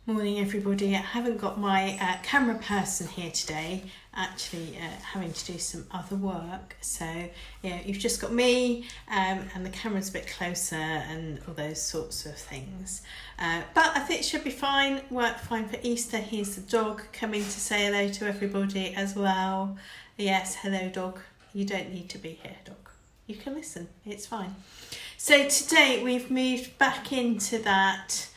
Morning everybody. I haven't got my camera person here today, actually having to do some other work, so yeah, you've just got me and the camera's a bit closer and all those sorts of things, but I think it should be fine. Work fine for Easter. Here's the dog coming to say hello to everybody as well. Yes, hello dog, you don't need to be here dog, you can listen, it's fine. So today we've moved back into that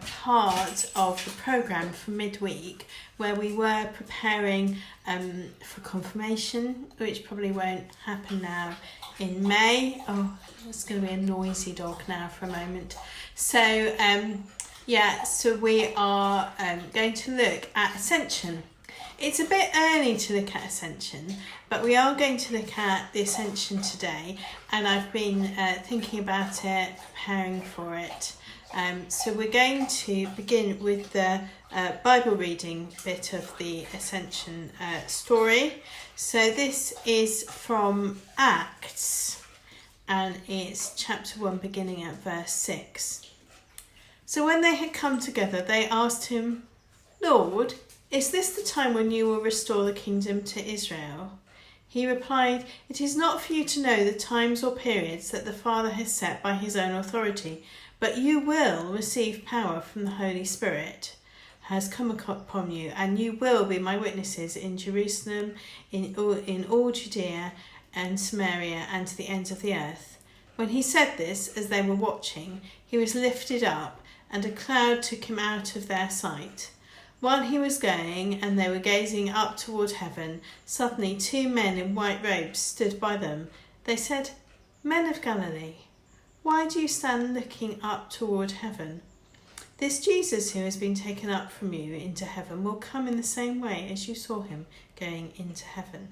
part of the programme for midweek where we were preparing for confirmation, which probably won't happen now in May. Oh, it's going to be a noisy dog now for a moment. So so we are going to look at Ascension. It's a bit early to look at Ascension, but we are going to look at the Ascension today, and I've been thinking about it, preparing for it. So we're going to begin with the Bible reading bit of the Ascension story. So this is from Acts, and it's chapter 1 beginning at verse 6. So when they had come together, they asked him, "Lord, is this the time when you will restore the kingdom to Israel?" He replied, "It is not for you to know the times or periods that the Father has set by his own authority, but you will receive power from the Holy Spirit has come upon you, and you will be my witnesses in Jerusalem, in all Judea and Samaria, and to the ends of the earth." When he said this, as they were watching, he was lifted up, and a cloud took him out of their sight. While he was going, and they were gazing up toward heaven, suddenly 2 men in white robes stood by them. They said, "Men of Galilee, why do you stand looking up toward heaven? This Jesus who has been taken up from you into heaven will come in the same way as you saw him going into heaven."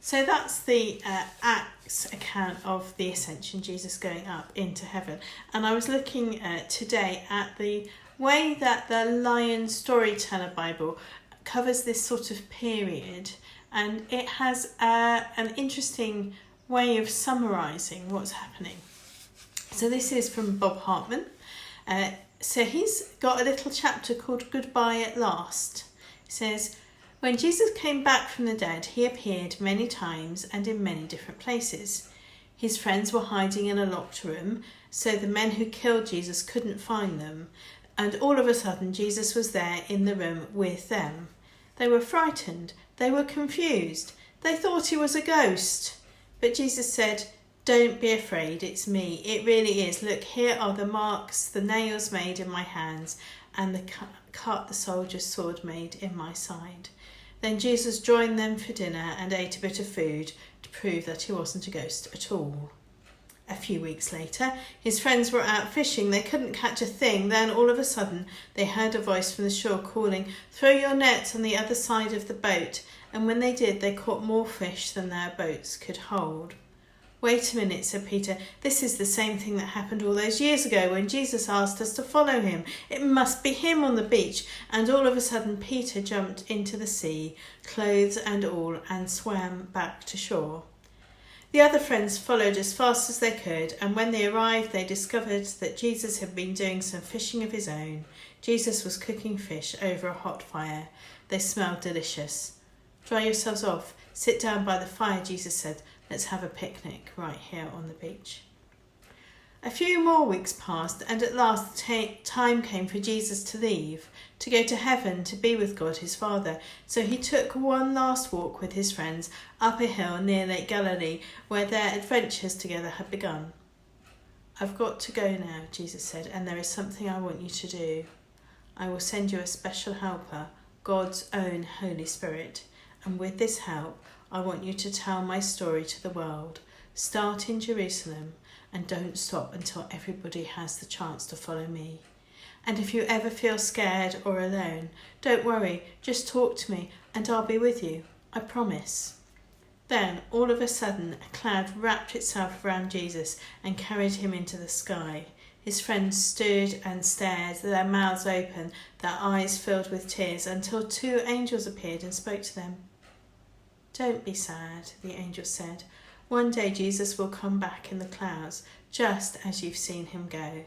So that's the Acts account of the Ascension, Jesus going up into heaven. And I was looking today at the way that the Lion Storyteller Bible covers this sort of period, and it has an interesting way of summarising what's happening. So this is from Bob Hartman. So he's got a little chapter called Goodbye at Last. It says, "When Jesus came back from the dead, he appeared many times and in many different places. His friends were hiding in a locked room, so the men who killed Jesus couldn't find them. And all of a sudden, Jesus was there in the room with them. They were frightened. They were confused. They thought he was a ghost. But Jesus said, 'Don't be afraid, it's me. It really is. Look, here are the marks the nails made in my hands and the cut the soldier's sword made in my side.' Then Jesus joined them for dinner and ate a bit of food to prove that he wasn't a ghost at all. A few weeks later, his friends were out fishing. They couldn't catch a thing. Then, all of a sudden, they heard a voice from the shore calling, 'Throw your nets on the other side of the boat.' And when they did, they caught more fish than their boats could hold." "Wait a minute," said Peter. "This is the same thing that happened all those years ago when Jesus asked us to follow him. It must be him on the beach." And all of a sudden, Peter jumped into the sea, clothes and all, and swam back to shore. The other friends followed as fast as they could, and when they arrived, they discovered that Jesus had been doing some fishing of his own. Jesus was cooking fish over a hot fire. They smelled delicious. "Dry yourselves off. Sit down by the fire," Jesus said. "Let's have a picnic right here on the beach." A few more weeks passed, and at last the time came for Jesus to leave, to go to heaven to be with God his Father. So he took one last walk with his friends up a hill near Lake Galilee, where their adventures together had begun. "I've got to go now," Jesus said, "and there is something I want you to do. I will send you a special helper, God's own Holy Spirit, and with this help, I want you to tell my story to the world. Start in Jerusalem and don't stop until everybody has the chance to follow me. And if you ever feel scared or alone, don't worry, just talk to me and I'll be with you, I promise." Then, all of a sudden, a cloud wrapped itself around Jesus and carried him into the sky. His friends stood and stared, their mouths open, their eyes filled with tears, until 2 angels appeared and spoke to them. "Don't be sad," the angel said. "One day Jesus will come back in the clouds, just as you've seen him go."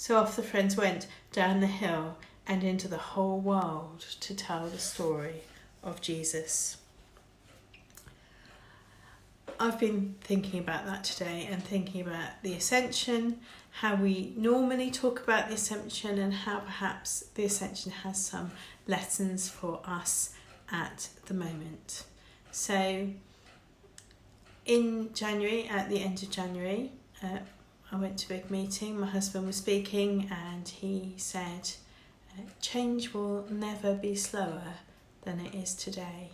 So off the friends went down the hill and into the whole world to tell the story of Jesus. I've been thinking about that today and thinking about the Ascension, how we normally talk about the Ascension and how perhaps the Ascension has some lessons for us at the moment. So in January, at the end of January, I went to a big meeting. My husband was speaking and he said, change will never be slower than it is today.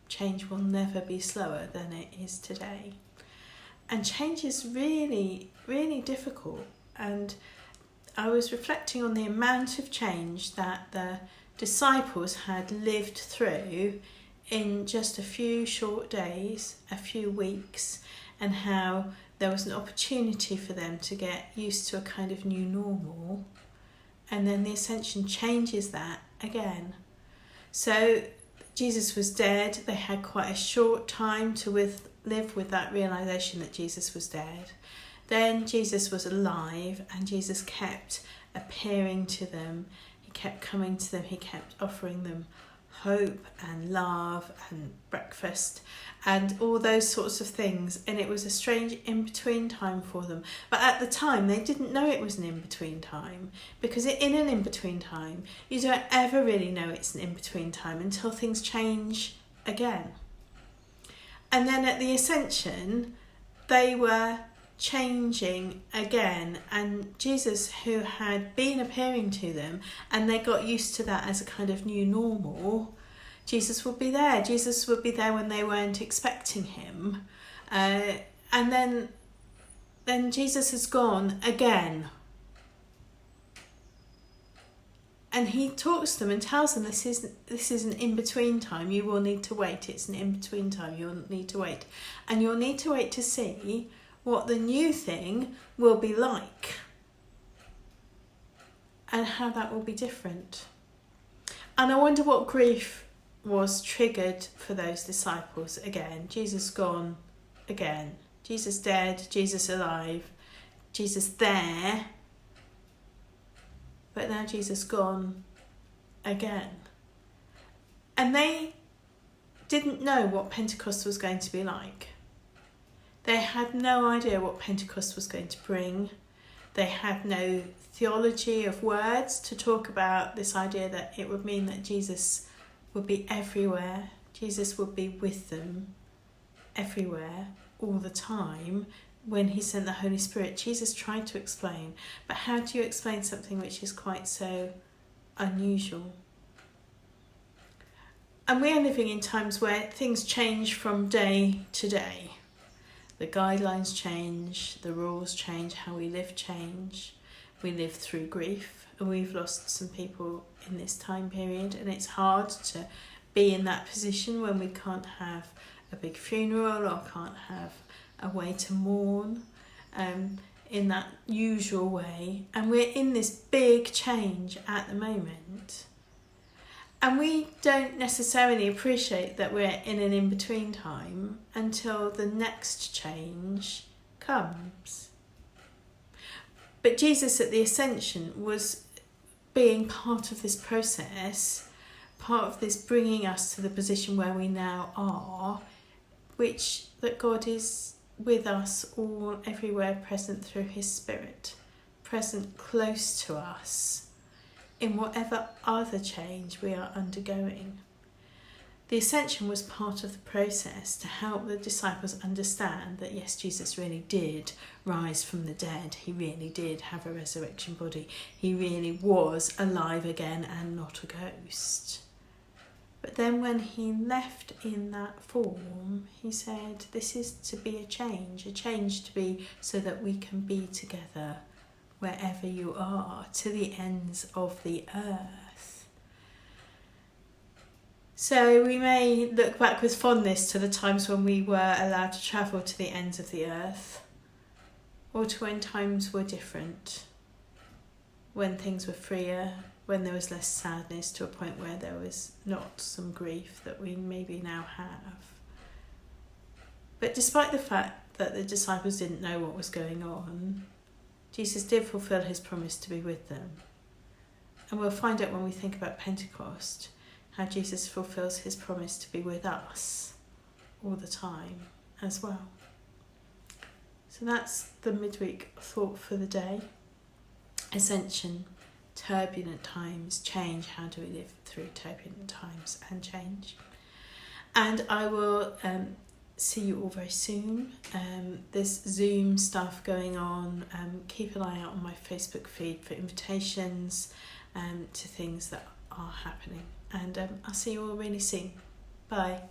Change will never be slower than it is today. And change is really, really difficult. And I was reflecting on the amount of change that the disciples had lived through in just a few short days, a few weeks, and how there was an opportunity for them to get used to a kind of new normal. And then the Ascension changes that again. So Jesus was dead. They had quite a short time to live with that realisation that Jesus was dead. Then Jesus was alive and Jesus kept appearing to them. He kept coming to them. He kept offering them hope and love and breakfast and all those sorts of things. And it was a strange in-between time for them. But at the time, they didn't know it was an in-between time, because in an in-between time, you don't ever really know it's an in-between time until things change again. And then at the Ascension, they were changing again, and Jesus, who had been appearing to them and they got used to that as a kind of new normal, Jesus would be there. Jesus would be there when they weren't expecting him, and then Jesus has gone again, and he talks to them and tells them this is an in-between time. You will need to wait. It's an in-between time. You'll need to wait, and you'll need to wait to see what the new thing will be like and how that will be different. And I wonder what grief was triggered for those disciples again. Jesus gone again. Jesus dead, Jesus alive, Jesus there, but now Jesus gone again. And they didn't know what Pentecost was going to be like. They had no idea what Pentecost was going to bring. They had no theology of words to talk about this idea that it would mean that Jesus would be everywhere. Jesus would be with them everywhere, all the time. When he sent the Holy Spirit, Jesus tried to explain. But how do you explain something which is quite so unusual? And we are living in times where things change from day to day. The guidelines change, the rules change, how we live change. We live through grief, and we've lost some people in this time period, and it's hard to be in that position when we can't have a big funeral or can't have a way to mourn in that usual way. And we're in this big change at the moment. And we don't necessarily appreciate that we're in an in-between time until the next change comes. But Jesus at the Ascension was being part of this process, part of this bringing us to the position where we now are, which that God is with us all, everywhere, present through his Spirit, present close to us in whatever other change we are undergoing. The Ascension was part of the process to help the disciples understand that yes, Jesus really did rise from the dead. He really did have a resurrection body. He really was alive again and not a ghost. But then when he left in that form, he said, this is to be a change to be so that we can be together wherever you are, to the ends of the earth. So we may look back with fondness to the times when we were allowed to travel to the ends of the earth, or to when times were different, when things were freer, when there was less sadness, to a point where there was not some grief that we maybe now have. But despite the fact that the disciples didn't know what was going on, Jesus did fulfill his promise to be with them. And we'll find out when we think about Pentecost how Jesus fulfills his promise to be with us all the time as well. So that's the midweek thought for the day. Ascension, turbulent times, change. How do we live through turbulent times and change? And I will see you all very soon. There's Zoom stuff going on. Keep an eye out on my Facebook feed for invitations to things that are happening. And I'll see you all really soon. Bye.